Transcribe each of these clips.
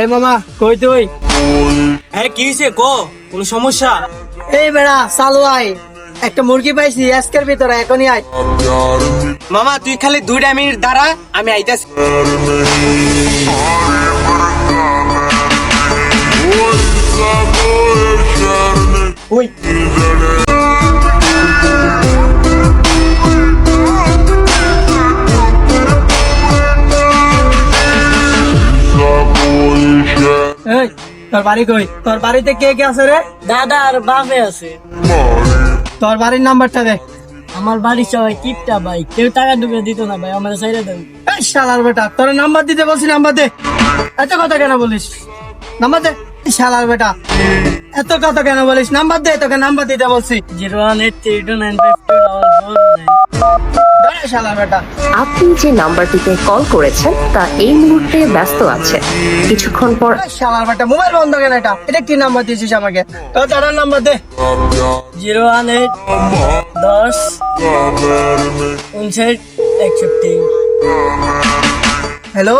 এই মামা কই তুই? হ্যাঁ কি হয়েছে কো, কোনো সমস্যা? এই বেড়া চালু আয়, একটা মুরগি পাইছি আজকের ভিতরে, এখনই আয়। মামা তুই খালি 2 মিনিট দাঁড়া, আমি আইতাছি। ওই এই তোর বাড়ি কই? তোর বাড়িতে কে কে আছে রে? দাদা আর বাপে আছে। তোর বাড়ির নাম্বারটা দে। আমার বাড়ির সবাই কিপটা ভাই, কেউ টাকা ঢুকে দিত না ভাই, আমার সাইডে দেন। এই শালার বেটা, তোর নাম্বার দিতে বলছি, নাম্বার দে। এত কথা কেন বলিস? নাম্বার দে। এই শালার বেটা, এত কথা কেন বলিস? নাম্বার দে, তোকে নাম্বার দিতে বলছি। 018329524 দে শালার বেটা। আপনি যে নাম্বারটিতে কল করেছেন তা এই মুহূর্তে ব্যস্ত আছে। কিছুক্ষণ পর এই শালার বেটা, মোবাইল বন্ধ কেন? এটা কি নাম্বার দিয়েছিস আমাকে? তোর দাদার নাম্বার দে। 018105961 হ্যালো,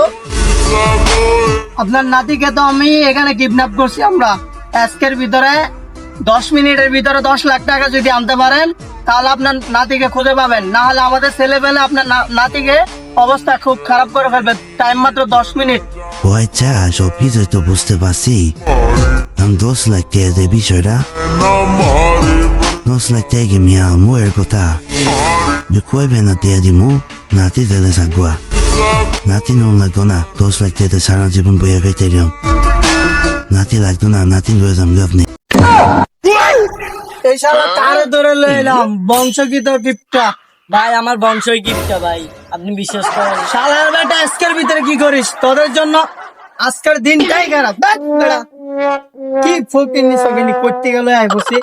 আপনার নাতিকে তো আমি এখানে কিডন্যাপ করছি আমরা। আজকের ভিতরে 10 মিনিটের ভিতরে 10 লাখ টাকা যদি আনতে পারেন তাহলে আপনার নাতিকে খুঁজে পাবেন, না হলে আমাদের ছেলে পেলে আপনার নাতিকে অবস্থা খুব খারাপ করে ফেলবে। টাইম মাত্র 10 মিনিট। ও আচ্ছা, সব কিছুই তো বুঝতে পারছি। আমি 10 লাখ টাকা দিয়ে বিষয়টা 10 লাখ টাকা মিয়া মুয়ের কথা যে কইবে না দিয়া দিমু, নাতি দিলে সাগুয়া নাতি নুন লাগতো না। 10 লাখ টাকা সারা জীবন বইয়া খাইতে দিলাম, নাতি লাগতো না, নাতি লয়ে যাম আপনি। এই শালা তারে ধরে লইলাম, বংশগীত কিপটা। ভাই আমার বংশই কিপটা ভাই, আপনি বিশ্বাস করেন? শালার বেটা, আজকের ভিতরে কি করিস? তোদের জন্য আজকের দিনটাই খারাপ। ধ্যাৎ বেটা, কি ফকিনি সকিনি করতে গেল আই বসে।